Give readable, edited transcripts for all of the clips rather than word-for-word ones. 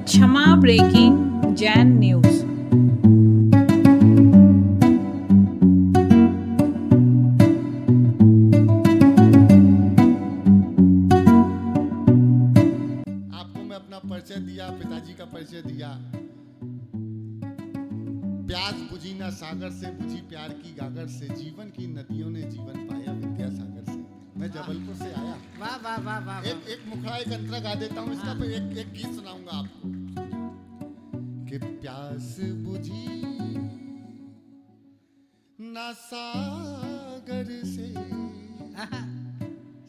क्षमा breaking Jain news. आपको मैं अपना परिचय दिया, पिताजी का परिचय दिया। प्यास बुझी ना सागर से, बुझी प्यार की गागर से, जीवन की नदियों ने जीवन पाया विद्यासागर से। मैं जबलपुर से आया। वाह वाह वाह वाह। एक मुखड़ा एक अंतरा गा देता हूँ इसका, फिर एक गीत सुनाऊंगा आपको कि प्यास बुझी ना सागर से।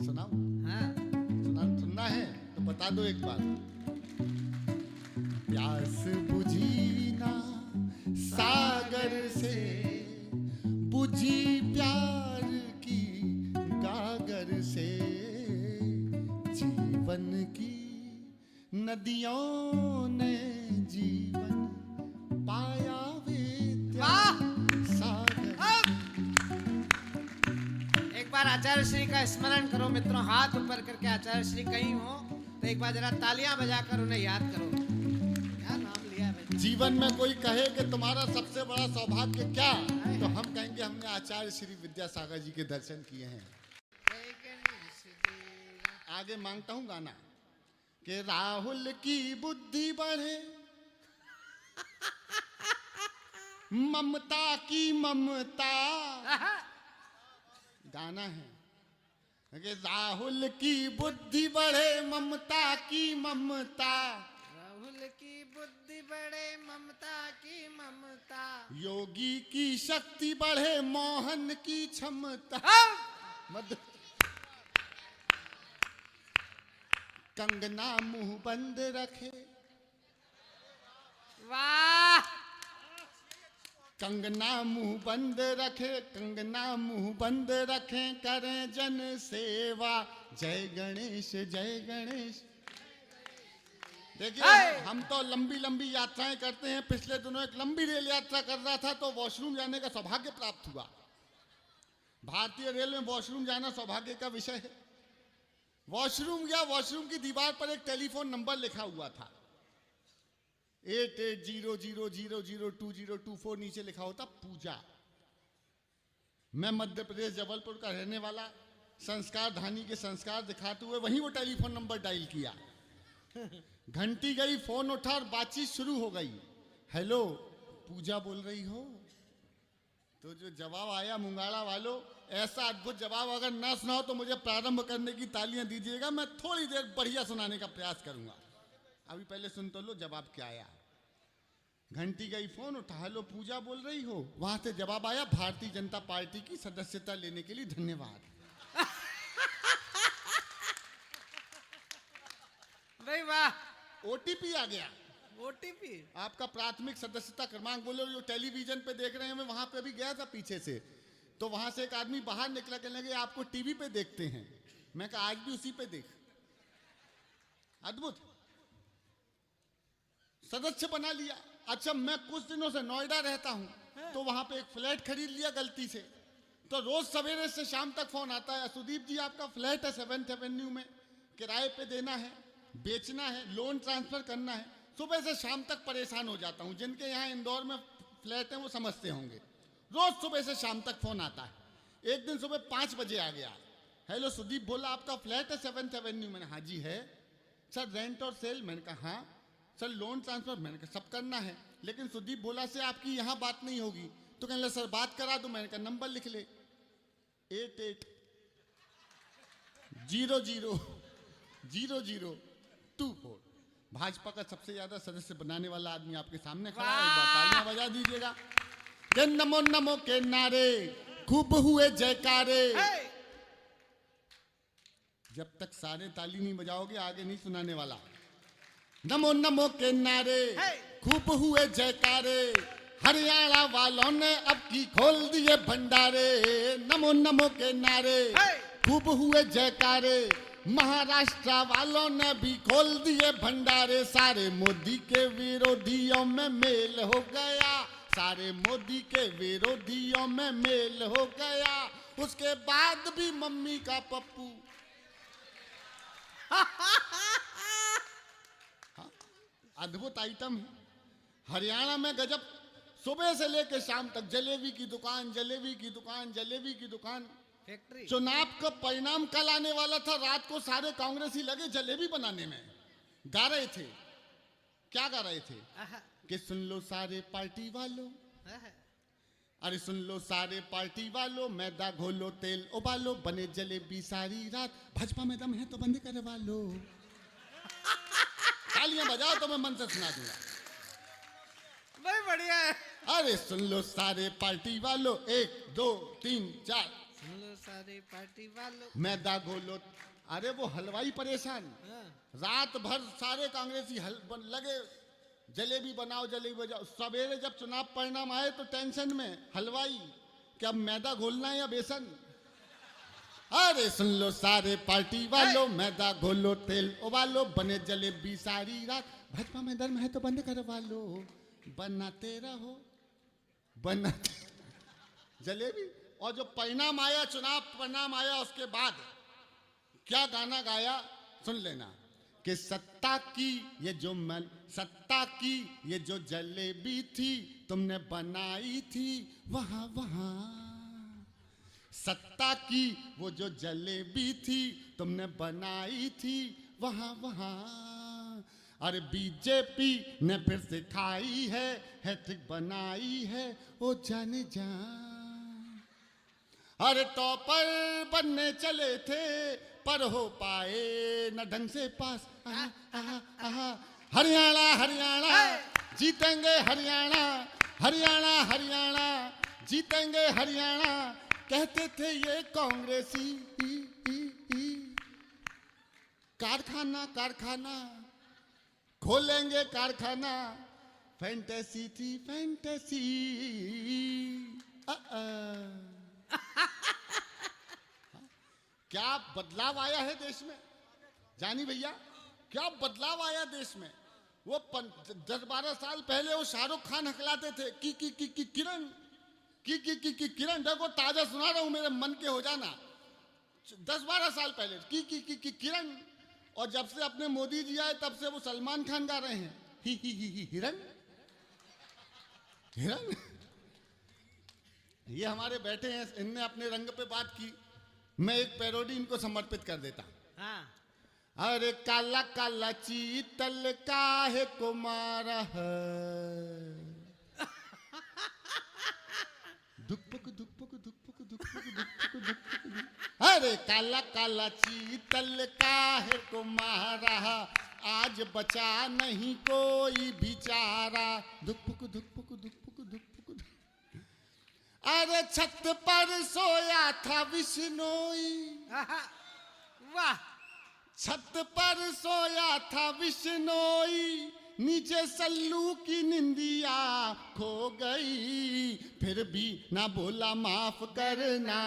सुनाओ? हाँ। सुनना है तो बता दो एक बार। प्यास बुझी ना सागर से, बुझी प्यार की गागर से, जीवन की नदियों ने जीवन पाया विद्यासागर। एक बार आचार्य श्री का स्मरण करो मित्रों, हाथ ऊपर करके। आचार्य श्री कहीं हो तो एक बार जरा तालियां बजाकर उन्हें याद करो। क्या नाम लिया है? जीवन में कोई कहे कि तुम्हारा सबसे बड़ा सौभाग्य क्या, तो हम कहेंगे हमने आचार्य श्री विद्यासागर जी के दर्शन किए हैं। आगे मांगता हूं गाना कि राहुल की बुद्धि बढ़े, ममता की ममता। गाना है कि राहुल की बुद्धि बढ़े, ममता की ममता। राहुल की बुद्धि बढ़े, ममता की ममता। योगी की शक्ति बढ़े, मोहन की क्षमता। मध्य कंगना मुंह बंद रखे, वाह। कंगना मुंह बंद रखे, कंगना मुंह बंद रखे, करें जन सेवा। जय गणेश जय गणेश। देखिए हम तो लंबी लंबी यात्राएं करते हैं। पिछले दिनों एक लंबी रेल यात्रा कर रहा था तो वॉशरूम जाने का सौभाग्य प्राप्त हुआ। भारतीय रेल में वॉशरूम जाना सौभाग्य का विषय है। वॉशरूम गया, वॉशरूम की दीवार पर एक टेलीफोन नंबर लिखा हुआ था 8800002024। नीचे लिखा होता पूजा। मैं मध्य प्रदेश जबलपुर का रहने वाला, संस्कार धानी के संस्कार दिखाते हुए वहीं वो टेलीफोन नंबर डायल किया। घंटी गई, फोन उठा और बातचीत शुरू हो गई। हेलो, पूजा बोल रही हो? तो जो जवाब आया मुंगाड़ा वालों, ऐसा अद्भुत जवाब अगर ना सुनाओ तो मुझे प्रारंभ करने की तालियां दीजिएगा। मैं थोड़ी देर बढ़िया सुनाने का प्रयास करूंगा। अभी पहले सुन तो लो जवाब क्या आया। घंटी गई, फोन उठा। हेलो, पूजा बोल रही हो? वहां से जवाब आया, भारतीय जनता पार्टी की सदस्यता लेने के लिए धन्यवाद। भाई वाह। ओटीपी आ गया। ओटीपी आपका प्राथमिक सदस्यता क्रमांक बोलो। जो टेलीविजन पे देख रहे हैं, मैं वहां पे भी गया था पीछे से, तो वहां से एक आदमी बाहर निकला, कहने लगे आपको टीवी पे देखते हैं। मैं कहा आज भी उसी पे देख। अद्भुत, सदस्य बना लिया। अच्छा, मैं कुछ दिनों से नोएडा रहता हूं, तो वहां पे एक फ्लैट खरीद लिया गलती से। तो रोज सवेरे से शाम तक फोन आता है, सुदीप जी आपका फ्लैट है 7th एवेन्यू में, किराए पे देना है, बेचना है, लोन ट्रांसफर करना है। सुबह से शाम तक परेशान हो जाता हूं। जिनके यहाँ इंदौर में फ्लैट है वो समझते होंगे। रोज सुबह से शाम तक फोन आता है। एक दिन सुबह 5 बजे आ गया। हेलो सुदीप, बोला आपका फ्लैट है 7th एवेन्यू। मैंने हाँ जी है। सर रेंट और सेल? मैंने कहा हाँ। Sir loan transfer? मैंने कहा सब करना है, लेकिन सुदीप बोला से आपकी यहाँ बात नहीं होगी। तो कहने लगा सर बात करा दो। मैंने कहा नंबर लिख ले, 88000024। भाजपा का सबसे ज्यादा सदस्य बनाने वाला आदमी आपके सामने खड़ा है। एक बार तालियां बजा दीजिएगा। के नमो नमो के नारे खूब हुए जयकारे। जब तक सारे ताली नहीं बजाओगे आगे नहीं सुनाने वाला। नमो नमो के नारे खूब हुए जयकारे, हरियाणा वालों ने अब की खोल दिए भंडारे। नमो नमो के नारे खूब हुए जयकारे, महाराष्ट्र वालों ने भी खोल दिए भंडारे। सारे मोदी के विरोधियों में मेल हो गया, सारे मोदी के विरोधियों में मेल हो गया। उसके बाद भी मम्मी का पप्पू अद्भुत आइटम है। हरियाणा में गजब, सुबह से लेकर शाम तक जलेबी की दुकान, जलेबी की दुकान, जलेबी की दुकान। फैक्ट्री। चुनाव का परिणाम कल आने वाला था, रात को सारे कांग्रेसी लगे जलेबी बनाने में। गा रहे थे, क्या गा रहे थे आहा, कि सुन लो सारे पार्टी वालों, आहा। अरे सुन लो सारे पार्टी वालों, मैदा घोलो तेल उबालो, बने जलेबी सारी रात, भाजपा में दम है तो बंद करवा लो। तालियां बजाओ तो मैं मन से सुना दूंगा। भाई बढ़िया है। अरे सुन लो सारे पार्टी वालों, 1 2 3 4, सुन लो सारे पार्टी वालों। मैदा घोलो। अरे वो हलवाई परेशान, हाँ। रात भर सारे कांग्रेसी लगे जलेबी बनाओ, जलेबी बजाओ। सवेरे जब चुनाव परिणाम आए तो टेंशन में हलवाई कि अब मैदा घोलना है या बेसन। अरे सुन लो सारे पार्टी वालों, मैदा घोलो तेल उबालो, बने जलेबी सारी रात, भाजपा में दम है तो बंद करवा लो। बनाते रहो, बनाते जलेबी। और जो परिणाम आया, चुनाव परिणाम आया, उसके बाद क्या गाना गाया सुन लेना कि सत्ता की ये जो सत्ता की ये जो जलेबी थी तुमने बनाई थी वहां वहां। सत्ता की वो जो जलेबी थी तुमने बनाई थी वहां वहां। अरे बीजेपी ने फिर से खाई है, हैट्रिक बनाई है, ओ जाने जा। अरे टॉपर बनने चले थे पर हो पाए न ढंग से पास। आहा, आहा, आहा। हरियाणा हरियाणा जीतेंगे, हरियाणा हरियाणा हरियाणा जीतेंगे, हरियाणा कहते थे ये कांग्रेसी। कारखाना कारखाना खोलेंगे, कारखाना फैंटेसी थी फैंटेसी। क्या बदलाव आया है देश में जानी भैया, क्या बदलाव आया देश में। वो 10-12 साल पहले वो शाहरुख खान हकलाते थे कि किरण की किरण। देखो ताजा सुना रहा हूं, मेरे मन के हो जाना। 10-12 साल पहले की किरण, और जब से अपने मोदी जी आए तब से वो सलमान खान गा रहे हैं ही हिरन हिरन। ये हमारे बैठे हैं, इनने अपने रंग पे बात की, मैं एक पैरोडी इनको समर्पित कर देता। हाँ। अरे काला काला चीतल काहे को मारा है, दुखपुक दुखपुक दुखपुक दुखपुक दुखपुक दुखपुक। अरे काला काला चीतल काहे को मारा, आज बचा नहीं कोई बेचारा, दुखपुक दुखपुक दुखपुक दुखपुक। अरे छत पर सोया था विश्नोई, आहा, वाह। छत पर सोया था विश्नोई, नीचे सल्लू की निंदिया खो गई, फिर भी ना बोला माफ करना,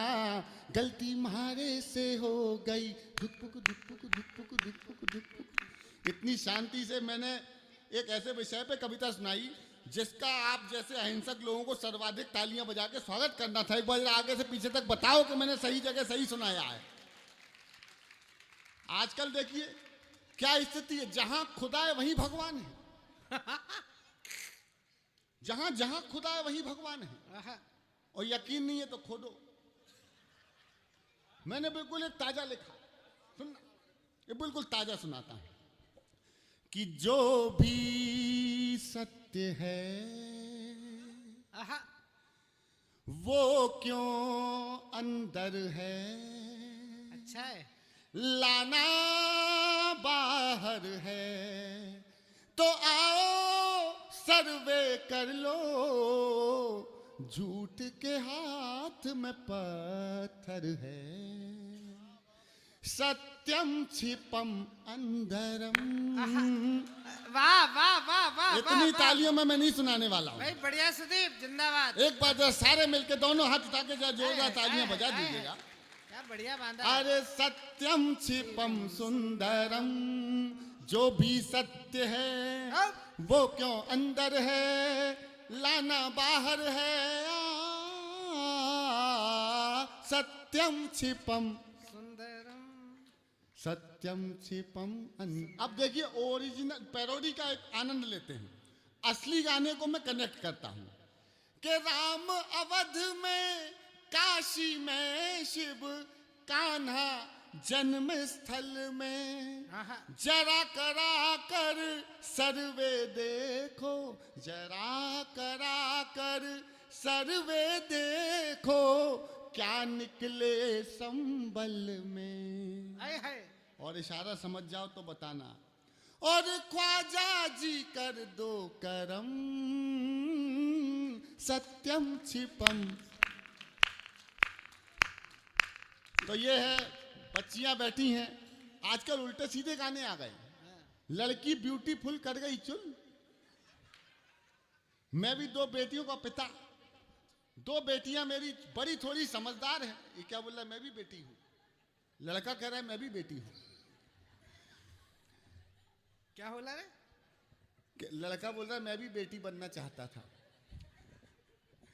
गलती मारे से हो गई, दुखपुक दुखपुक दुखपुक दुखपुक दुखपुक। इतनी शांति से मैंने एक ऐसे विषय पे कविता सुनाई जिसका आप जैसे अहिंसक लोगों को सर्वाधिक तालियां बजा के स्वागत करना था। एक बार आगे से पीछे तक बताओ कि मैंने सही जगह सही सुनाया है। आजकल देखिए क्या स्थिति है, जहां खुदा है वहीं भगवान है। जहां जहां खुदा है वहीं भगवान है। आहा, और यकीन नहीं है तो खोदो। मैंने बिल्कुल एक ताजा लिखा, सुनना, ये बिल्कुल ताजा सुनाता हूं कि जो भी सत्य है आहा, वो क्यों अंदर है, अच्छा है। लाना बाहर है, तो आओ सर्वे कर लो, झूठ के हाथ में पत्थर है, सत्यम छिपम अंधरम। वाह वाह वाह वाह। इतनी तालियों में मैं नहीं सुनाने वाला हूँ। भाई बढ़िया सुदीप, जिंदाबाद। एक बार जरा सारे मिलके दोनों हाथ उठा के जरा जोरदार तालियां बजा दीजिएगा। क्या बढ़िया बांधा। अरे सत्यम छिपम सुंदरम, जो भी सत्य है वो क्यों अंदर है, लाना बाहर है, सत्यम छिपम सुंदरम। सत्यम छिपम अब देखिए ओरिजिनल पैरोडी का एक आनंद लेते हैं। असली गाने को मैं कनेक्ट करता हूं कि राम अवध में, काशी में शिव, कान्हा जन्म स्थल में, आहा। जरा करा कर सर्वे देखो, जरा करा कर सर्वे देखो, क्या निकले संबल में। आए हाय। और इशारा समझ जाओ तो बताना। और ख्वाजा जी कर दो करम, सत्यम छिपम। तो ये है, बच्चियां बैठी हैं। आजकल उल्टे सीधे गाने आ गए। लड़की ब्यूटीफुल कर गई चुल। मैं भी 2 बेटियों का पिता। 2 बेटियां मेरी बड़ी थोड़ी समझदार है। ये क्या बोल रहा है, मैं भी बेटी हूं। लड़का कह रहा है मैं भी बेटी हूं। क्या बोला रे? लड़का बोल रहा है मैं भी बेटी बनना चाहता था।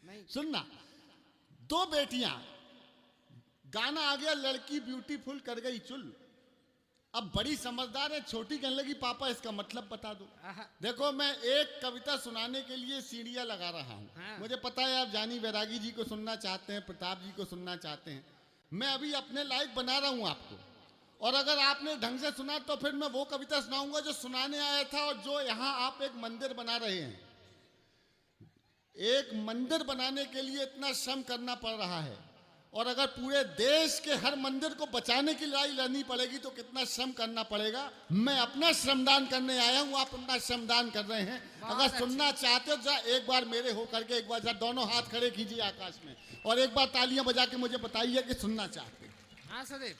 नहीं। सुनना, 2 बेटियां, गाना आ गया लड़की ब्यूटीफुल कर गई चुल। अब बड़ी समझदार है, छोटी कहने लगी पापा इसका मतलब बता दो। आहा। देखो मैं एक कविता सुनाने के लिए सीढ़ियां लगा रहा हूं। हाँ। मुझे पता है आप जानी बैरागी जी को सुनना चाहते हैं, प्रताप जी को सुनना चाहते हैं। मैं अभी अपने लायक बना रहा हूं आपको। और अगर आपने ढंग से सुना तो फिर मैं वो कविता सुनाऊंगा जो सुनाने आया था और जो यहां आप एक मंदिर बना रहे हैं। एक मंदिर बनाने के लिए इतना श्रम करना पड़ रहा है, और अगर पूरे देश के हर मंदिर को बचाने की लड़ाई लड़नी पड़ेगी तो कितना श्रम करना पड़ेगा। मैं अपना श्रमदान करने आया हूं, आप अपना श्रमदान कर रहे हैं। अगर सुनना चाहते हो जरा एक बार मेरे हो करके एक बार जरा दोनों हाथ खड़े कीजिए आकाश में, और एक बार तालियां बजा के मुझे बताइए कि सुनना चाहते हैं। हाँ सुदीप।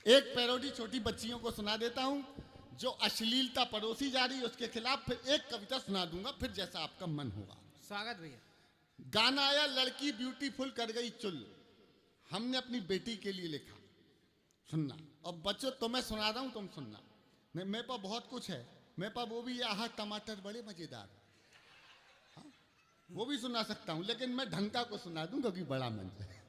एक पैरोडी छोटी बच्चियों को सुना देता हूं जो अश्लीलता परोसी जा रही है उसके खिलाफ, फिर एक कविता सुना दूंगा, फिर जैसा आपका मन होगा। स्वागत भैया। गाना आया लड़की ब्यूटीफुल कर गई चुल। हमने अपनी बेटी के लिए लिखा। सुनना। और बच्चों तुम्हें सुना रहा हूं, तुम सुनना। मेरे पास बहुत कुछ है। मेरे पास वो भी आहा टमाटर बड़े मजेदार, हाँ? वो भी सुना सकता हूं, लेकिन मैं ढंका को सुना दूं क्योंकि बड़ा मंच है।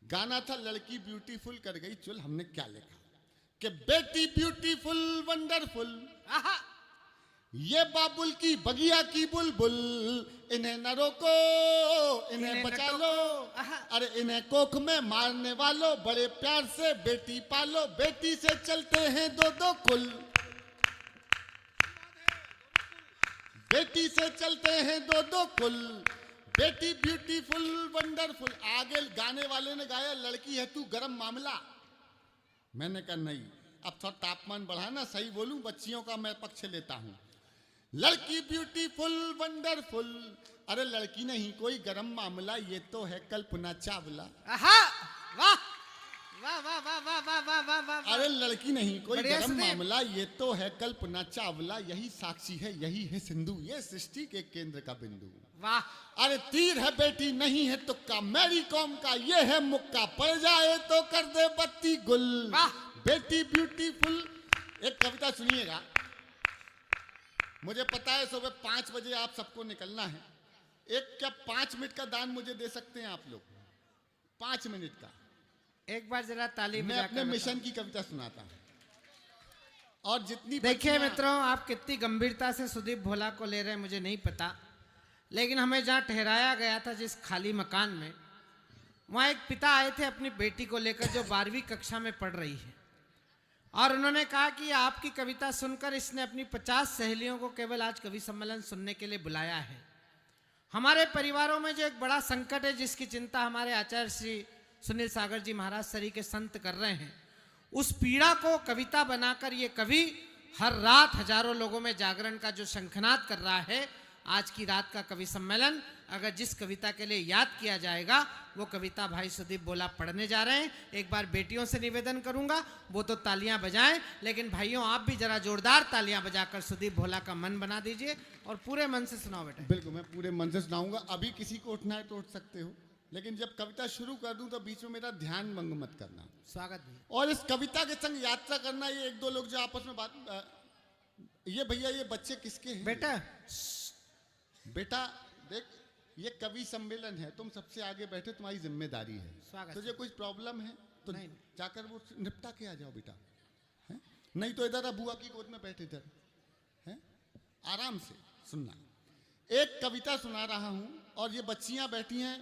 गाना था लड़की ब्यूटीफुल कर गई चुल। हमने क्या लिखा कि बेटी ब्यूटीफुल वंडरफुल, आहा। ये बाबुल की बगिया की बुलबुल, इन्हें न रोको, इन्हें बचा लो। अरे इन्हें कोख में मारने वालों, बड़े प्यार से बेटी पालो। बेटी से चलते हैं 2-2 कुल, बेटी से चलते हैं 2-2 कुल। बेटी ब्यूटीफुल वंडरफुल। आगे गाने वाले ने गाया लड़की है तू गरम मामला। मैंने कहा नहीं, अब थोड़ा तापमान बढ़ाना, सही बोलूं बच्चियों का मैं पक्ष लेता हूं। लड़की ब्यूटीफुल वंडरफुल, अरे लड़की नहीं कोई गरम मामला, ये तो है कल्पना चावला। आहा। वाह वाह वाह वाह वाह वाह वाह वाह वाह। अरे लड़की नहीं कोई बढ़िया गरम सुदीप। मामला, ये तो है कल्पना चावला। यही साक्षी है, यही है सिंधु, ये सृष्टि के केंद्र का बिंदु। वाह। अरे तीर है बेटी नहीं है तुक्का, मैरी कॉम का ये है मुक्का, पड़ जाए तो कर दे बत्ती गुल। वाह। बेटी ब्यूटीफुल। एक कविता सुनिएगा। मुझे पता है सुबह 5 बजे आप सबको निकलना है। एक क्या 5 मिनट का दान मुझे दे सकते हैं आप लोग? 5 मिनट का। एक बार जरा ताली मैं बजा अपने कर मिशन की कविता सुनाता हूं। और जितनी देखिए बच्चियां- मित्रों, आप कितनी गंभीरता से सुदीप भोला को ले रहे हैं मुझे नहीं पता, लेकिन हमें जहाँ ठहराया गया था जिस खाली मकान में, वहाँ एक पिता आए थे अपनी बेटी को लेकर जो 12वीं कक्षा में पढ़ रही है, और उन्होंने कहा कि आपकी कविता सुनकर इसने अपनी 50 सहेलियों को केवल आज कवि सम्मेलन सुनने के लिए बुलाया है। हमारे परिवारों में जो एक बड़ा संकट है जिसकी चिंता हमारे आचार्य श्री सुनील सागर जी महाराज सरी के संत कर रहे हैं, उस पीड़ा को कविता बनाकर ये कवि हर रात हजारों लोगों में जागरण का जो शंखनाद कर रहा है, आज की रात का कवि सम्मेलन अगर जिस कविता के लिए याद किया जाएगा वो कविता भाई सुदीप बोला पढ़ने जा रहे हैं। एक बार बेटियों से निवेदन करूंगा वो तो तालियां बजाएं, लेकिन भाइयों आप भी जरा जोरदार तालियां बजाकर सुदीप भोला का मन बना दीजिए और पूरे मन से सुनाओ बेटा। बिल्कुल मैं पूरे मन से सुनाऊंगा। अभी किसी को उठना है तो उठ सकते हो, लेकिन जब कविता शुरू कर दूं तो बीच में मेरा ध्यान भंग मत करना। स्वागत भैया। और इस कविता के संग यात्रा करना। ये 1-2 लोग जो आपस में बात, ये भैया ये बच्चे किसके हैं? बेटा बेटा देख, ये कवि सम्मेलन है, तुम सबसे आगे बैठे, तुम्हारी जिम्मेदारी है। स्वागत। तुझे कुछ प्रॉब्लम है तो नहीं। जाकर वो निपटा के आ जाओ बेटा, हैं? नहीं तो इधर बुआ की गोद में बैठे इधर, हैं? आराम से सुनना। एक कविता सुना रहा हूं और ये बच्चियां बैठी हैं,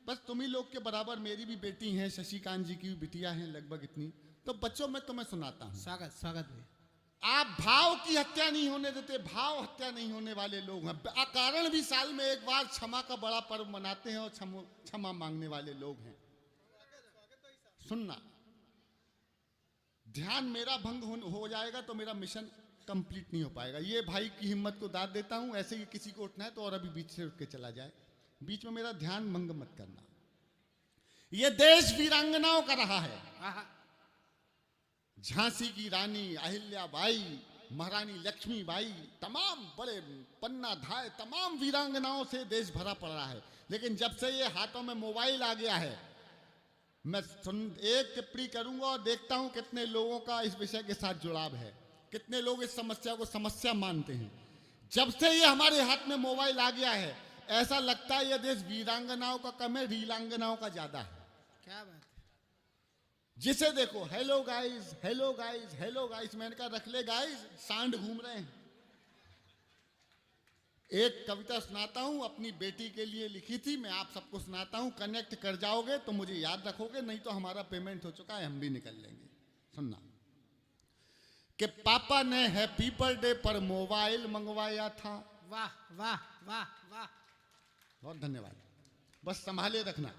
बस तुम ही लोग के बराबर मेरी भी बेटी हैं, शशिकांत जी की भी बिटिया हैं लगभग इतनी। तो बच्चों में तुम्हें सुनाता हूं। स्वागत स्वागत भैया। आप भाव की हत्या नहीं होने देते, भाव हत्या नहीं होने वाले लोग हैं। अकारण भी साल में एक बार क्षमा का बड़ा पर्व मनाते हैं और क्षमा मांगने वाले लोग हैं। सुनना, ध्यान मेरा भंग हो जाएगा तो मेरा मिशन कंप्लीट नहीं हो पाएगा। ये भाई की हिम्मत को दाद देता हूं, ऐसे ही किसी को उठना है तो और अभी बीच से उठ के चला जाए, बीच में मेरा ध्यान भंग मत करना। ये देश वीरांगनाओं का रहा है। आहा, झांसी की रानी अहिल्याबाई, महारानी लक्ष्मीबाई, तमाम बड़े पन्ना धाय तमाम वीरांगनाओं से देश भरा पड़ा है। लेकिन जब से ये हाथों में मोबाइल आ गया है, मैं एक टिप्पणी करूंगा और देखता हूं कितने लोगों का इस विषय के साथ जुड़ाव है, कितने लोग इस समस्या को समस्या मानते हैं। जब से ये हमारे हाथ में मोबाइल आ गया है, ऐसा लगता है यह देश वीरांगनाओं का कम है, रीलांगनाओं का ज्यादा है। क्या बात है। जिसे देखो hello guys, hello guys, hello guys, मैंने कहा रख ले गाइस, सांड घूम रहे हैं। एक कविता सुनाता हूं, अपनी बेटी के लिए लिखी थी, मैं आप सबको सुनाता हूं। कनेक्ट कर जाओगे तो मुझे याद रखोगे, नहीं तो हमारा पेमेंट हो चुका है, हम भी निकल लेंगे। सुनना कि पापा ने हैप्पी बर्थडे पर मोबाइल मंगवाया था। वाह वाह वाह वाह। बहुत धन्यवाद, बस संभाले रखना।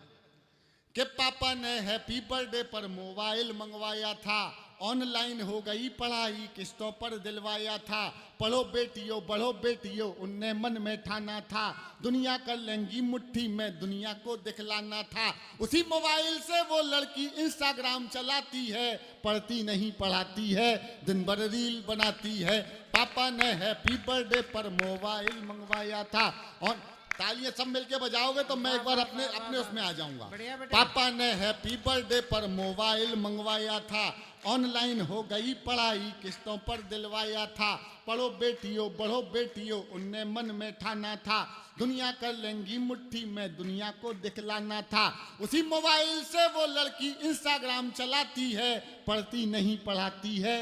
कि पापा ने हैप्पी बर्थडे पर मोबाइल मंगवाया था, ऑनलाइन हो गई पढ़ाई, किस्तों पर दिलवाया था। पढ़ो बेटियों बढ़ो बेटियों, उनने मन में ठाना था, दुनिया कर लेंगी मुट्ठी में, दुनिया को दिखलाना था। उसी मोबाइल से वो लड़की इंस्टाग्राम चलाती है, पढ़ती नहीं पढ़ाती है, दिन भर रील बनाती है। पापा ने हैप्पी बर्थडे पर मोबाइल मंगवाया था। और तालियां सब मिलके बजाओगे तो मैं एक बार अपने उसमें आ जाऊंगा। पापा ने हैप्पी बर्थडे पर मोबाइल मंगवाया था, ऑनलाइन हो गई पढ़ाई, किस्तों पर दिलवाया था। पढ़ो बेटियों बढ़ो बेटियों, उनने मन में ठाना था, दुनिया कर लेंगी मुट्ठी में, दुनिया को दिखलाना था। उसी मोबाइल से वो लड़की इंस्टाग्राम चलाती है, पढ़ती नहीं पढ़ाती है,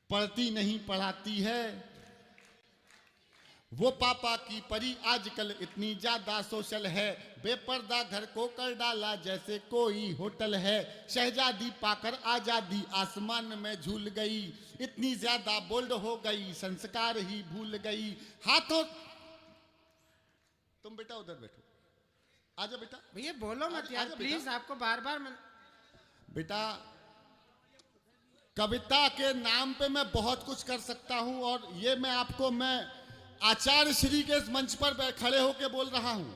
पढ़ती नहीं पढ़ाती है। वो पापा की परी आजकल इतनी ज्यादा सोशल है, बेपर्दा घर को कर डाला जैसे कोई होटल है। शहजादी पाकर आजादी आसमान में झूल गई, इतनी ज्यादा बोल्ड हो गई, संस्कार ही भूल गई। हाथों तुम बेटा उधर बैठो, आजा बेटा। भैया बोलो मत यार आजा प्लीज, बेटा। आपको बार बार बेटा कविता के नाम पे मैं बहुत कुछ कर सकता हूं, और ये मैं आचार्य श्री के इस मंच पर खड़े होकर बोल रहा हूं।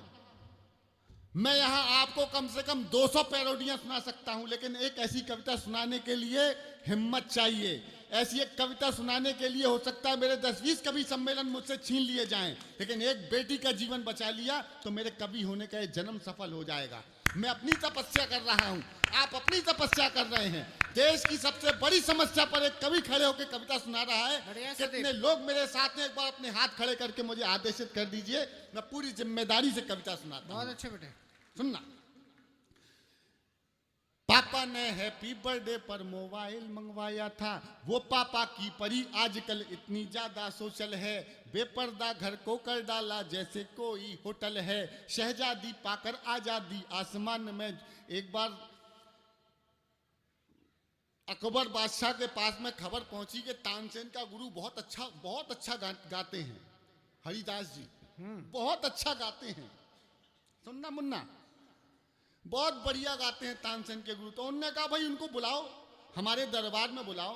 मैं यहां आपको कम से कम 200 पैरोडियां सुना सकता हूं, लेकिन एक ऐसी कविता सुनाने के लिए हिम्मत चाहिए। ऐसी एक कविता सुनाने के लिए हो सकता है मेरे 10-20 कवि सम्मेलन मुझसे छीन लिए जाएं, लेकिन एक बेटी का जीवन बचा लिया तो मेरे कवि होने का जन्म सफल हो जाएगा। मैं अपनी तपस्या कर रहा हूं, आप अपनी तपस्या कर रहे हैं। देश की सबसे बड़ी समस्या पर एक कवि खड़े होकर कविता सुना रहा है। कितने लोग मेरे साथ हैं, एक बार अपने हाथ खड़े करके मुझे आदेशित कर दीजिए, मैं पूरी जिम्मेदारी से कविता सुनाता हूं। बहुत अच्छे बेटे सुनना। पापा ने हैप्पी बर्थडे पर मोबाइल मंगवाया था, वो पापा की परी आजकल इतनी ज्यादा सोशल है, बेपर्दा घर को कर डाला जैसे कोई होटल है। शहजादी पाकर आजादी आसमान में। एक बार अकबर बादशाह के पास में खबर पहुंची कि तानसेन का गुरु बहुत अच्छा गाते हैं, हरिदास जी बहुत अच्छा गाते हैं। सुनना मुन्ना, बहुत बढ़िया गाते हैं तानसेन के गुरु। तो उन्होंने कहा भाई उनको बुलाओ, हमारे दरबार में बुलाओ।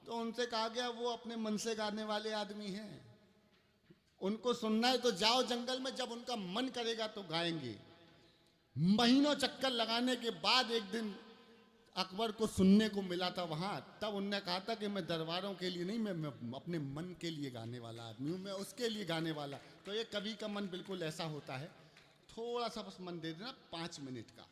तो उनसे कहा गया वो अपने मन से गाने वाले आदमी हैं, उनको सुनना है तो जाओ जंगल में, जब उनका मन करेगा तो गाएंगे। महीनों चक्कर लगाने के बाद एक दिन अकबर को सुनने को मिला था वहां, तब उनने कहा था कि मैं दरबारों के लिए नहीं, मैं अपने मन के लिए गाने वाला आदमी हूं, मैं उसके लिए गाने वाला। तो ये कवि का मन बिल्कुल ऐसा होता है, थोड़ा सा बस मन दे देना 5 मिनट का,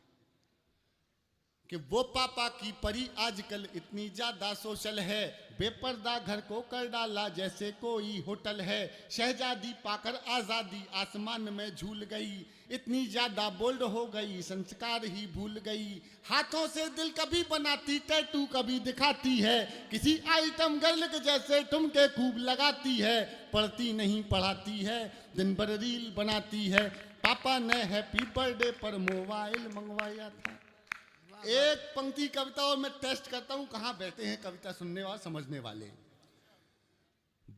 कि वो पापा की परी आजकल इतनी ज्यादा सोशल है, बेपर्दा घर को कर डाला जैसे कोई होटल है। शहजादी पाकर आजादी आसमान में झूल गई, इतनी ज्यादा बोल्ड हो गई संस्कार ही भूल गई। हाथों से दिल कभी बनाती, टैटू कभी दिखाती है, किसी आइटम गर्ल के जैसे ठुमके खूब लगाती है। पढ़ती नहीं पढ़ाती है, दिन भर रील बनाती है। पापा ने हैप्पी बर्थडे पर मोबाइल मंगवाया था। एक पंक्ति कविता और मैं टेस्ट करता हूं कहां बैठे हैं कविता सुनने वाले समझने वाले।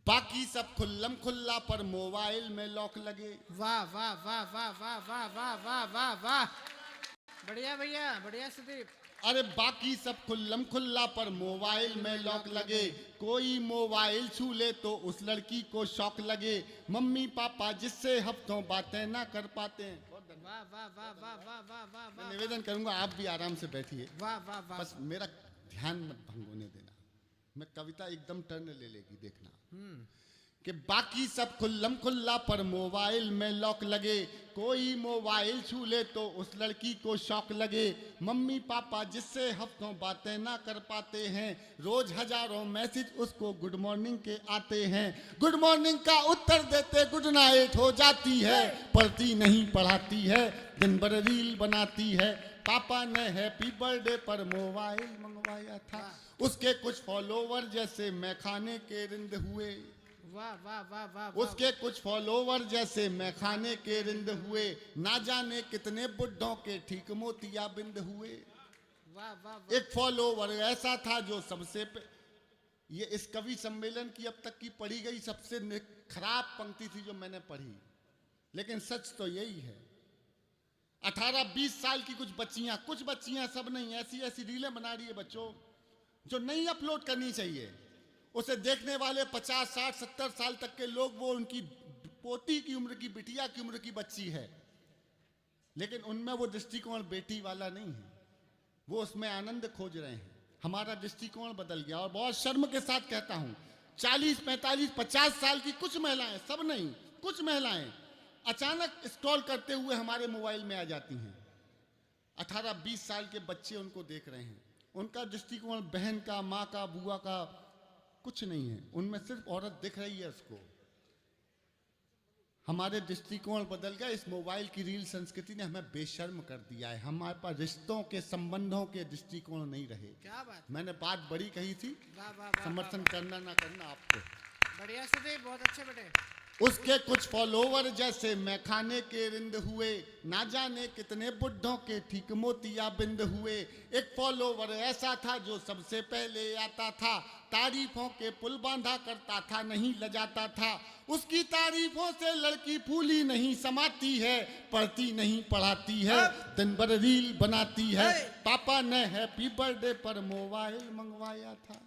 बाकी सब खुल्लम खुल्ला पर मोबाइल में लॉक लगे। वाह वाह वाह वाह वाह वाह वाह वाह वाह वाह, बढ़िया भैया, बढ़िया सुदीप। अरे बाकी सब खुल्लम खुल्ला पर मोबाइल में लॉक लगे, कोई मोबाइल छू ले तो उस लड़की को शौक लगे। मम्मी पापा जिससे हफ्तों बातें ना कर पाते हैं। वाह वाह वाह वाह वाह वाह वाह मैं वाह, निवेदन करूंगा आप भी आराम से बैठिए, वाह वाह वाह। बस मेरा ध्यान मत भंग होने देना। मैं कविता एकदम टर्न ले लेगी, देखना कि बाकी सब खुल्लम खुल्ला पर मोबाइल में लॉक लगे, कोई मोबाइल छू ले तो उस लड़की को शौक लगे। मम्मी पापा जिससे हफ्तों बातें ना कर पाते हैं, रोज हजारों मैसेज उसको गुड मॉर्निंग के आते हैं। गुड मॉर्निंग का उत्तर देते गुड नाइट हो जाती है। पढ़ती नहीं पढ़ाती है, दिन भर रील बनाती है। पापा ने हैप्पी बर्थडे पर मोबाइल मंगवाया था, उसके कुछ फॉलोवर जैसे मैं खाने के रिंद हुए। वाह वाह वाह वाह, उसके कुछ फॉलोवर जैसे मैं खाने के रिंद हुए। ना जाने कितने बुड्ढों के ठीक मोतिया बिंद हुए। वाह वाह। एक फॉलोवर ऐसा था जो सबसे ये इस कवि सम्मेलन की अब तक की पढ़ी गई सबसे खराब पंक्ति थी जो मैंने पढ़ी, लेकिन सच तो यही है। 18-20 साल की कुछ बच्चियां, सब नहीं, ऐसी ऐसी रीलें बना रही है बच्चों जो नहीं अपलोड करनी चाहिए। उसे देखने वाले 50, 60, 70 साल तक के लोग, वो उनकी पोती की उम्र की, बिटिया की उम्र की बच्ची है, लेकिन उनमें वो दृष्टिकोण बेटी वाला नहीं है। वो उसमें आनंद खोज रहे हैं। हमारा दृष्टिकोण बदल गया। और बहुत शर्म के साथ कहता हूं, 40, 45, 50 साल की कुछ महिलाएं, सब नहीं, कुछ महिलाएं अचानक स्क्रॉल करते हुए हमारे मोबाइल में आ जाती हैं। 18-20 साल के बच्चे उनको देख रहे हैं। उनका दृष्टिकोण बहन का, माँ का, बुआ का कुछ नहीं है, उनमें सिर्फ औरत दिख रही है उसको। हमारे दृष्टिकोण बदल गया। इस मोबाइल की रील संस्कृति ने हमें बेशर्म कर दिया है। हमारे पास रिश्तों के, संबंधों के दृष्टिकोण नहीं रहे। क्या बात, मैंने बात बड़ी कही थी, वाह वाह वाह, समर्थन करना ना करना आपको। बढ़िया सुदीप, बहुत अच्छे बेटे। उसके कुछ फॉलोवर जैसे मैं खाने के रिंद हुए। ना जाने कितने बुड्ढों के ठीक मोतिया बिंद हुए। एक फॉलोवर ऐसा था जो सबसे पहले आता था, तारीफों के पुल बांधा करता था, नहीं लजाता था। उसकी तारीफों से लड़की फूली नहीं समाती है, पढ़ती नहीं पढ़ाती है, दिन भर रील बनाती है। पापा ने हैप्पी बर्थडे पर मोबाइल मंगवाया था।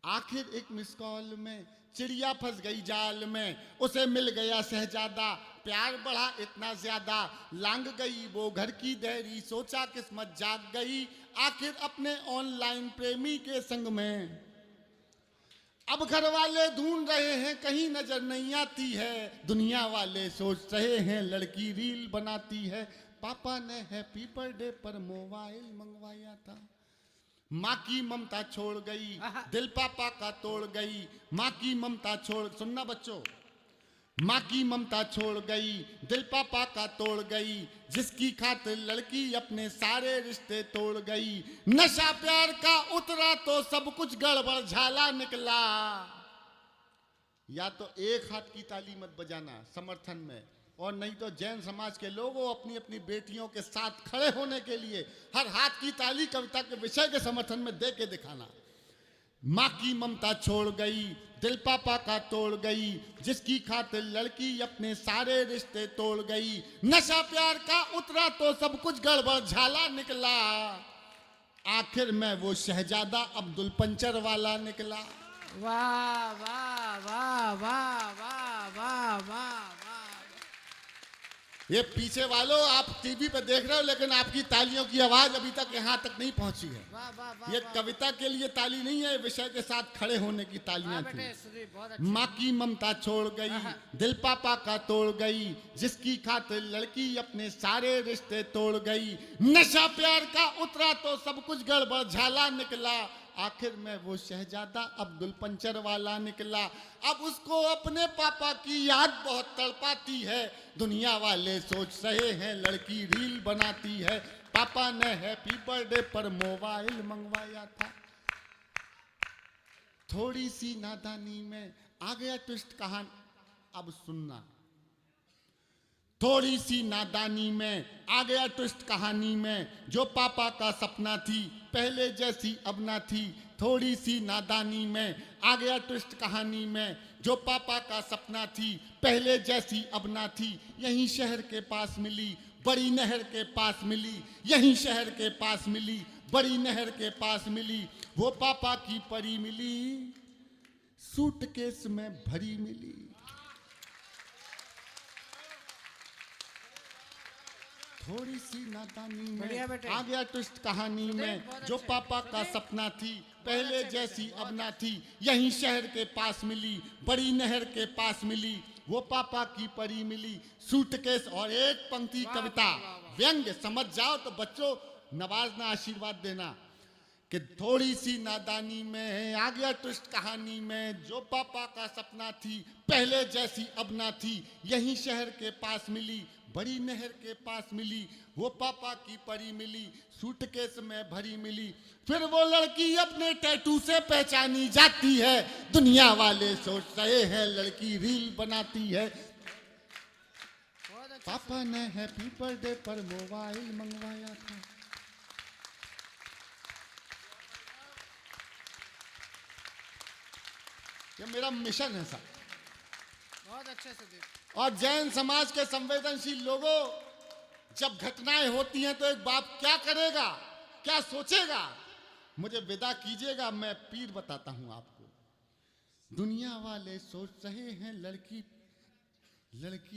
आखिर एक मिस कॉल में चिड़िया फंस गई जाल में, उसे मिल गया शहजादा, प्यार बढ़ा इतना ज्यादा। लांग गई वो घर की देरी, सोचा किस्मत जाग गई, आखिर अपने ऑनलाइन प्रेमी के संग में। अब घर वाले ढूंढ रहे हैं, कहीं नजर नहीं आती है, दुनिया वाले सोच रहे हैं लड़की रील बनाती है। पापा ने हैप्पी बर्थडे पर मोबाइल मंगवाया था। माँ की ममता छोड़ गई, दिल पापा का तोड़ गई। माँ की ममता छोड़, सुनना बच्चों, माँ की ममता छोड़ गई, दिल पापा का तोड़ गई। जिसकी खातिर लड़की अपने सारे रिश्ते तोड़ गई। नशा प्यार का उतरा तो सब कुछ गड़बड़ झाला निकला। या तो एक हाथ की ताली मत बजाना समर्थन में, और नहीं तो जैन समाज के लोगों अपनी अपनी बेटियों के साथ खड़े होने के लिए हर हाथ की ताली कविता के विषय के समर्थन में दे के दिखाना। माँ की ममता छोड़ गई, दिल पापा का तोड़ गई। जिसकी खातिर लड़की अपने सारे रिश्ते तोड़ गई। नशा प्यार का उतरा तो सब कुछ गड़बड़ झाला निकला। आखिर में वो शहजादा अब्दुल पंचर वाला निकला। वाह वाह वाह वाह वाह वाह वाह वाह। ये पीछे वालों आप टीवी पे देख रहे हो, लेकिन आपकी तालियों की आवाज अभी तक यहाँ तक नहीं पहुंची है। वाह वाह वाह ये वाह। कविता के लिए ताली नहीं है, विषय के साथ खड़े होने की तालियां वाह थी। बेटे सुदीप, बहुत अच्छे। माँ की ममता छोड़ गई, दिल पापा का तोड़ गई, जिसकी खातिर लड़की अपने सारे रिश्ते तोड़ गई। नशा प्यार का उतरा तो सब कुछ गड़बड़ झाला निकला, आखिर में वो शहजादा अब्दुल पंचर वाला निकला। अब उसको अपने पापा की याद बहुत तड़पाती है, दुनिया वाले सोच रहे हैं लड़की रील बनाती है। पापा ने हैप्पी बर्थडे पर मोबाइल मंगवाया था, थोड़ी सी नादानी में आ गया ट्विस्ट कहानी। अब सुनना, थोड़ी सी नादानी में आ गया ट्विस्ट कहानी में, जो पापा का सपना थी पहले जैसी अब ना थी। थोड़ी सी नादानी में आ गया ट्विस्ट कहानी में, जो पापा का सपना थी पहले जैसी अब ना थी। यहीं शहर के पास मिली, बड़ी नहर के पास मिली, यहीं शहर के पास मिली, बड़ी नहर के पास मिली। वो पापा की परी मिली, सूटकेस में भरी मिली। थोड़ी सी नादानी बढ़िया में बेटे। आ गया ट्विस्ट कहानी में, जो पापा का सपना थी पहले जैसी अब ना थी। यहीं शहर के पास मिली, बड़ी नहर के पास मिली, वो पापा की परी मिली, सूटकेस। और एक पंक्ति कविता व्यंग्य समझ जाओ तो बच्चों नवाजना, आशीर्वाद देना कि थोड़ी सी नादानी में आ गया ट्विस्ट कहानी में, जो पापा का सपना थी पहले जैसी अब ना थी। यहीं शहर के पास मिली, बड़ी नहर के पास मिली, वो पापा की परी मिली, सूटकेस में भरी मिली। फिर वो लड़की अपने टैटू से पहचानी जाती है, दुनिया वाले सोच रहे हैं लड़की रील बनाती है। बहुत अच्छा। पापा ने हैप्पी बर्थडे पर मोबाइल मंगवाया था। ये मेरा मिशन है साहब। बहुत अच्छे सुदीप। और जैन समाज के संवेदनशील लोगों, जब घटनाएं होती हैं तो एक बाप क्या करेगा, क्या सोचेगा? मुझे विदा कीजिएगा, मैं पीर बताता हूं आपको। दुनिया वाले सोच रहे हैं लड़की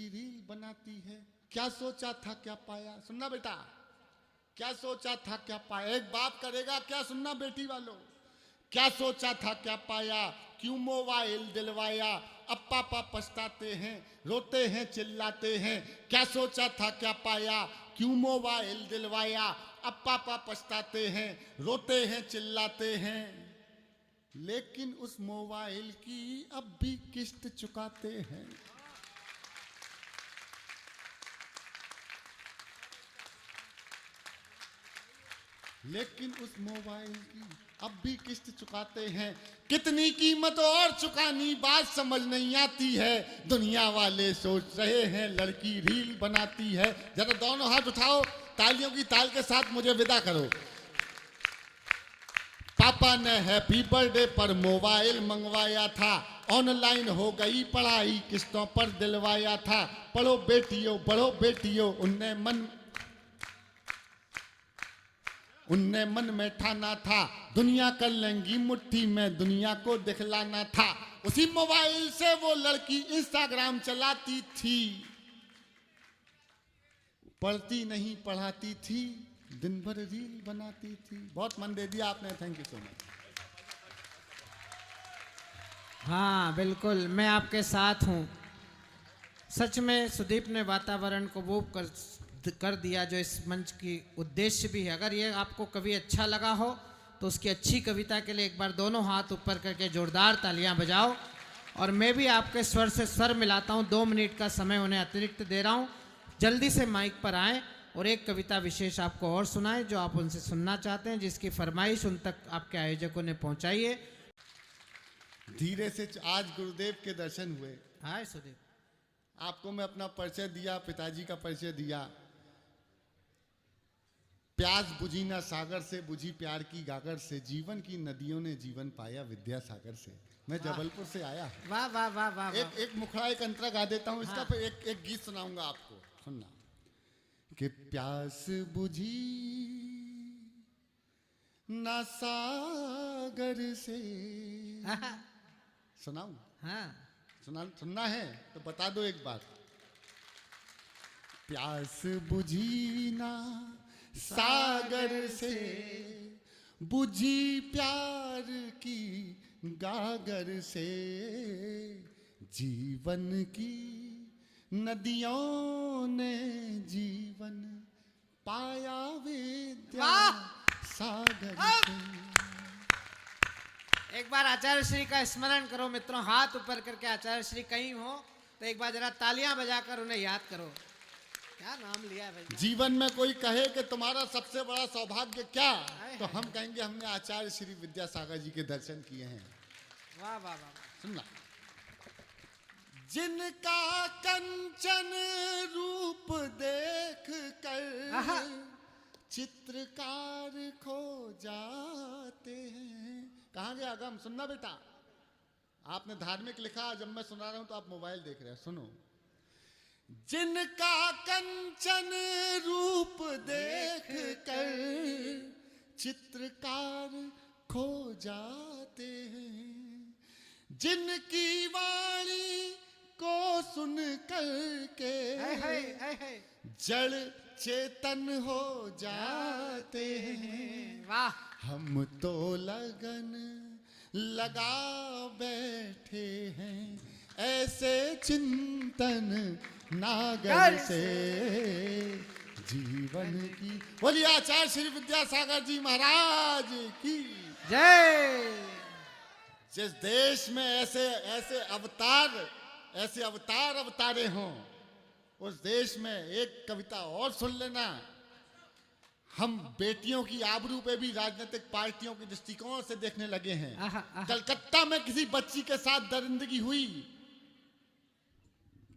रील बनाती है। क्या सोचा था क्या पाया? सुनना बेटा, क्या सोचा था क्या पाया? एक बाप करेगा क्या? सुनना बेटी वालों, क्या सोचा था क्या पाया, क्यों मोबाइल दिलवाया। अब पापा पछताते हैं, रोते हैं, चिल्लाते हैं। क्या सोचा था क्या पाया, क्यों मोबाइल दिलवाया। अब पापा पछताते हैं, रोते हैं, चिल्लाते हैं। लेकिन उस मोबाइल की अब भी किस्त चुकाते हैं। लेकिन उस मोबाइल की अब भी किस्त चुकाते हैं। कितनी कीमत और चुकानी बात समझ नहीं आती है, दुनिया वाले सोच रहे हैं लड़की रील बनाती है। जरा दोनों हाथ उठाओ, तालियों की ताल के साथ मुझे विदा करो। पापा ने हैप्पी बर्थडे पर मोबाइल मंगवाया था, ऑनलाइन हो गई पढ़ाई, किस्तों पर दिलवाया था। पढ़ो बेटियों, बढ़ो बेटियों, उनने मन में ठाना था, दुनिया कर लेंगी मुट्ठी में, दुनिया को दिखलाना था। उसी मोबाइल से वो लड़की इंस्टाग्राम चलाती थी, पढ़ती नहीं पढ़ाती थी, दिन भर रील बनाती थी। बहुत मन दे दिया आपने, थैंक यू सो मच। हाँ बिल्कुल, मैं आपके साथ हूँ। सच में सुदीप ने वातावरण को वो कर दिया जो इस मंच की उद्देश्य भी है। अगर ये आपको कभी अच्छा लगा हो तो उसकी अच्छी कविता के लिए एक बार दोनों हाथ ऊपर करके जोरदार तालियां बजाओ। और मैं भी आपके स्वर से स्वर मिलाता हूं, 2 मिनट का समय उन्हें अतिरिक्त दे रहा हूं। जल्दी से माइक पर आएँ और एक कविता विशेष आपको और सुनाएं जो आप उनसे सुनना चाहते हैं, जिसकी फरमाइश उन तक आपके आयोजकों ने पहुंचाई है। धीरे से आज गुरुदेव के दर्शन हुए। हाय सुदीप। आपको मैं अपना परिचय दिया, पिताजी का परिचय दिया। प्यास बुझी ना सागर से, बुझी प्यार की गागर से, जीवन की नदियों ने जीवन पाया विद्यासागर से। मैं जबलपुर से आया। वाह वाह वाह वाह। एक मुखड़ा एक अंतरा गा देता हूँ इसका, फिर एक गीत सुनाऊंगा आपको, सुनना। कि प्यास बुझी ना सागर से। सुनाऊं? हाँ सुनना है तो बता दो एक बात। प्यास बुझी ना सागर से, बुझी प्यार की गागर से, जीवन की नदियों ने जीवन पाया विद्या सागर से। एक बार आचार्य श्री का स्मरण करो मित्रों, हाथ ऊपर करके। आचार्य श्री कहीं हो तो एक बार जरा तालियां बजाकर उन्हें याद करो। क्या नाम लिया है भाई? जीवन में कोई कहे कि तुम्हारा सबसे बड़ा सौभाग्य क्या, तो हम कहेंगे हमने आचार्य श्री विद्यासागर जी के दर्शन किए हैं। वाह वाह वाह। सुनना, जिनका कंचन रूप देख कर चित्रकार खो जाते हैं। कहाँ गया गम? सुनना बेटा, आपने धार्मिक लिखा, जब मैं सुना रहा हूं तो आप मोबाइल देख रहे हैं। सुनो, जिनका कंचन रूप देख कर चित्रकार खो जाते हैं, जिनकी वाणी को सुन कर के जड़ चेतन हो जाते हैं। वाह। हम तो लगन लगा बैठे हैं ऐसे चिंतन नागर से, जीवन की। बोलिए आचार्य श्री विद्यासागर जी महाराज की जय। जिस देश में ऐसे ऐसे अवतार अवतारे हों, उस देश में एक कविता और सुन लेना। हम बेटियों की आबरू पे भी राजनीतिक पार्टियों के दृष्टिकोण से देखने लगे हैं। कलकत्ता में किसी बच्ची के साथ दरिंदगी हुई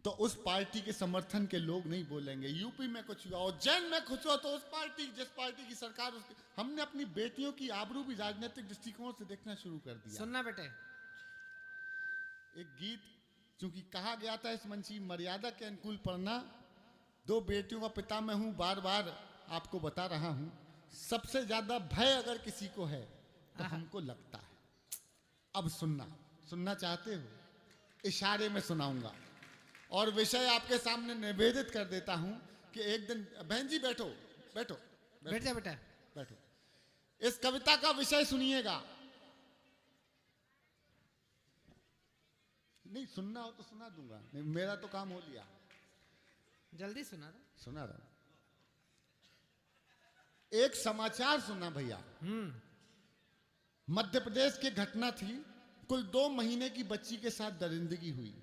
तो उस पार्टी के समर्थन के लोग नहीं बोलेंगे। यूपी में कुछ हुआ, उज्जैन में कुछ हुआ तो उस पार्टी, जिस पार्टी की सरकार, उसकी। हमने अपनी बेटियों की आबरू भी राजनीतिक दृष्टिकोण से देखना शुरू कर दिया। सुनना बेटे, एक गीत चूंकि कहा गया था इस मंच की मर्यादा के अनुकूल पढ़ना। दो बेटियों का पिता मैं हूं, बार बार आपको बता रहा हूं। सबसे ज्यादा भय अगर किसी को है तो हमको लगता है। अब सुनना चाहते हो? इशारे में सुनाऊंगा और विषय आपके सामने निवेदित कर देता हूं कि एक दिन। बहन जी बैठो बैठो बैठ जा बेटा, बैठो। इस कविता का विषय सुनिएगा। नहीं सुनना हो तो सुना दूंगा, नहीं मेरा तो काम हो लिया। जल्दी सुना दो। सुना रहा। एक समाचार सुना भैया। मध्य प्रदेश की घटना थी। कुल 2 महीने की बच्ची के साथ दरिंदगी हुई,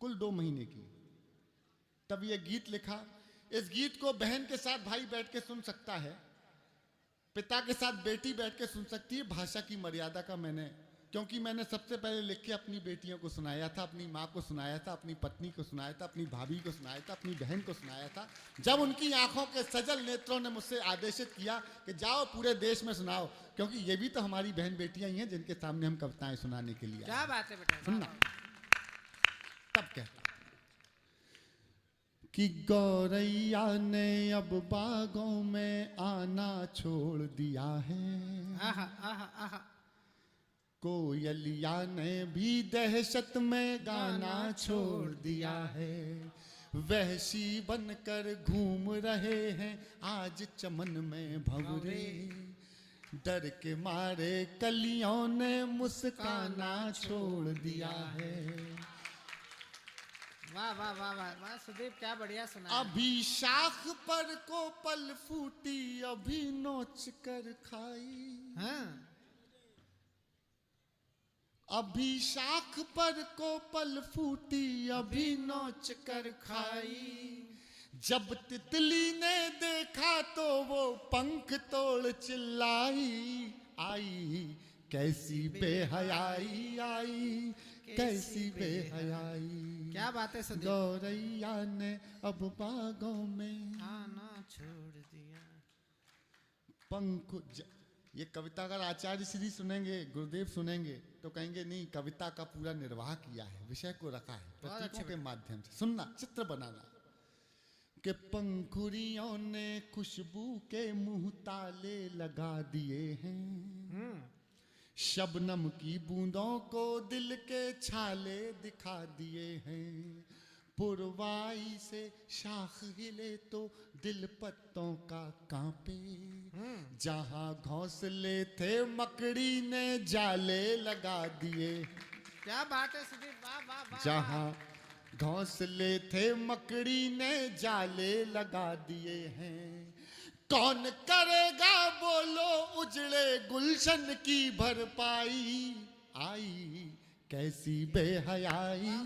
कुल 2 महीने की। तब ये गीत लिखा। इस गीत को बहन के साथ भाई बैठ के सुन सकता है, पिता के साथ बेटी बैठ के सुन सकती है। भाषा की मर्यादा का क्योंकि मैंने सबसे पहले लिख के अपनी बेटियों को सुनाया था, अपनी माँ को सुनाया था, अपनी पत्नी को सुनाया था, अपनी भाभी को सुनाया था, अपनी बहन को सुनाया था। जब उनकी आंखों के सजल नेत्रों ने मुझसे आदेशित किया कि जाओ पूरे देश में सुनाओ, क्योंकि ये भी तो हमारी बहन बेटियां ही हैं जिनके सामने हम कविताएं सुनाने के लिए। क्या बात है बेटा, सुनना। तब कहता कि गौरैया ने अब बागों में आना छोड़ दिया है, आहा आहा आहा। कोयलिया ने भी दहशत में गाना छोड़ दिया है। वहशी बनकर घूम रहे हैं आज चमन में भंवरे, डर के मारे कलियों ने मुस्काना छोड़ दिया है। वाह वाह वाह वाह वाह सुदीप, क्या बढ़िया सुना। अभी शाख पर को पल फूटी, अभी नोच कर खाई। हाँ। अभी शाख पर को पल फूटी, अभी नोच कर खाई। जब तितली ने देखा तो वो पंख तोड़ चिल्लाई, आई कैसी बेहयाई आई, कैसी बेहयाई। क्या बात है सुदीप। गौरैया ने अब बागों में आना छोड़ दिया। पंख। ये कविता अगर आचार्य श्री सुनेंगे, गुरुदेव सुनेंगे तो कहेंगे नहीं, कविता का पूरा निर्वाह किया है, विषय को रखा है प्रतीकों के माध्यम से। सुनना, चित्र बनाना कि पंखुड़ियों ने खुशबू के मुंह ताले लगा दिए हैं, शबनम की बूंदों को दिल के छाले दिखा दिए हैं। पुरवाई से शाख हिले तो दिल पत्तों का कांपे। जहां घोंसले थे मकड़ी ने जाले लगा दिए। क्या बात है सुदीप, वाह वाह वाह। जहां घोंसले थे मकड़ी ने जाले लगा दिए हैं। कौन करेगा बोलो उजड़े गुलशन की भरपाई। आई कैसी बेहयाई आई,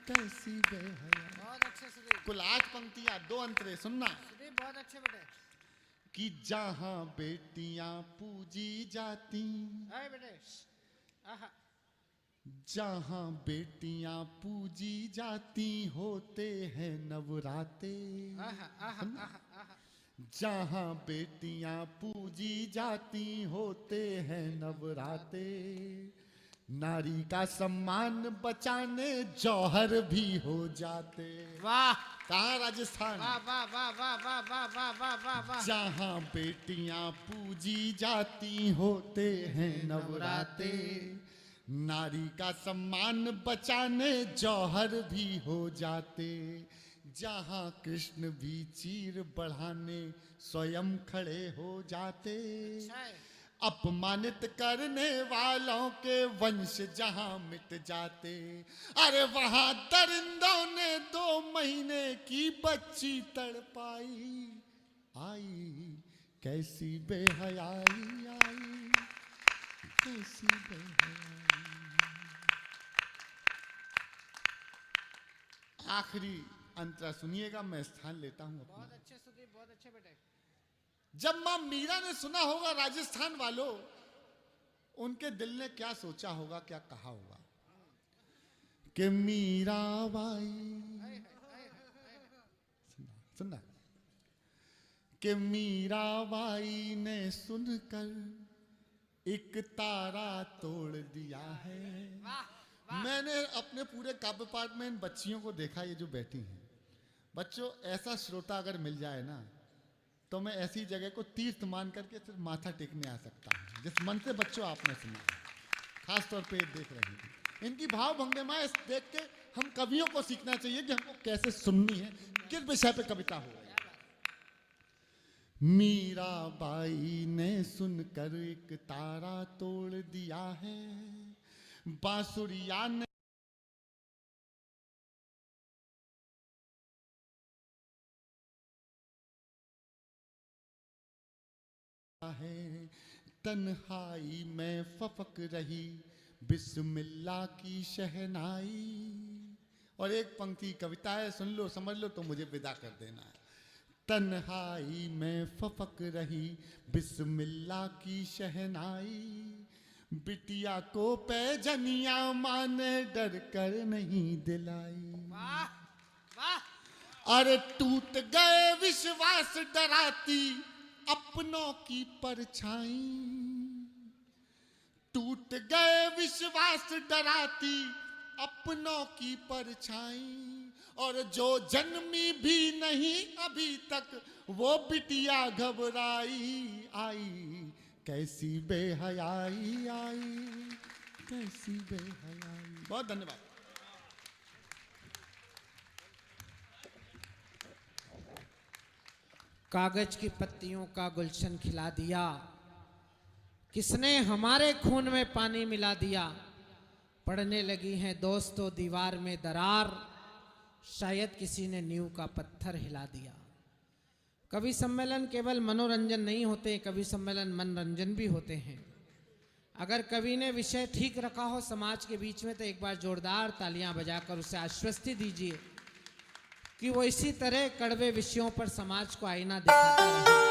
कैसी बेहयाई। बहुत अच्छे सुदीप, कुल 8 पंक्तियां 2 अंतरे सुनना। सुदीप बहुत अच्छे बेटे। कि जहां बेटियां पूजी जाती, अरे बेटे, आहा, जहां बेटियां पूजी जाती होते हैं नवराते। आहा, आहा, आहा, आहा। जहां बेटियां पूजी जाती होते हैं नवराते। नारी का सम्मान बचाने जौहर भी हो जाते। वाह कहाँ राजस्थान। वाह वाह वाह वाह वाह वाह वाह वाह वाह वाह। जहां बेटियां पूजी जाती होते हैं नवराते। नारी का सम्मान बचाने जौहर भी हो जाते। जहां कृष्ण भी चीर बढ़ाने स्वयं खड़े हो जाते। अपमानित करने वालों के वंश जहां मिट जाते। अरे वहां दरिंदों ने 2 महीने की बच्ची तड़पाई। आई कैसी बेहयाई आई, कैसी बेहयाई। आखिरी अंतरा सुनिएगा, मैं स्थान लेता हूं अपना। बहुत अच्छे सुदीप, बहुत अच्छे बेटे। जब मां मीरा ने सुना होगा राजस्थान वालों, उनके दिल ने क्या सोचा होगा, क्या कहा होगा कि मीरा बाई, सुनना, कि मीरा बाई ने सुनकर एक तारा तोड़ दिया है। मैंने अपने पूरे काव्य पाठ में इन बच्चियों को देखा, ये जो बैठी हैं। बच्चों, ऐसा श्रोता अगर मिल जाए ना, तो मैं ऐसी जगह को तीर्थ मान करके सिर्फ माथा टेकने आ सकता हूँ, जिस मन से बच्चों आपने सुना, खास तौर पे देख रहे हैं। इनकी भाव भंगिमा देख के हम कवियों को सीखना चाहिए कि हमको कैसे सुननी है, किस विषय पे कविता हो। मीराबाई ने सुनकर एक तारा तोड़ दिया है। बांसुरिया ने है। तन्हाई में फपक रही बिस्मिल्लाह की शहनाई। और एक पंक्ति कविता है, सुन लो समझ लो तो मुझे विदा कर देना है। तन्हाई में फपक रही बिस्मिल्लाह की शहनाई। बिटिया को पैजनिया माँ ने डर कर नहीं दिलाई। वाह वाह। अरे टूट गए विश्वास डराती अपनों की परछाई। टूट गए विश्वास डराती अपनों की परछाई। और जो जन्मी भी नहीं अभी तक वो बिटिया घबराई। आई कैसी बेहयाई आई, कैसी बेहयाई। बहुत धन्यवाद। कागज की पत्तियों का गुलशन खिला दिया, किसने हमारे खून में पानी मिला दिया। पड़ने लगी हैं दोस्तों दीवार में दरार, शायद किसी ने नींव का पत्थर हिला दिया। कवि सम्मेलन केवल मनोरंजन नहीं होते, कवि सम्मेलन मनोरंजन भी होते हैं। अगर कवि ने विषय ठीक रखा हो समाज के बीच में, तो एक बार जोरदार तालियां बजाकर उसे आश्वस्ति दीजिए कि वो इसी तरह कड़वे विषयों पर समाज को आईना दिखाता रहे।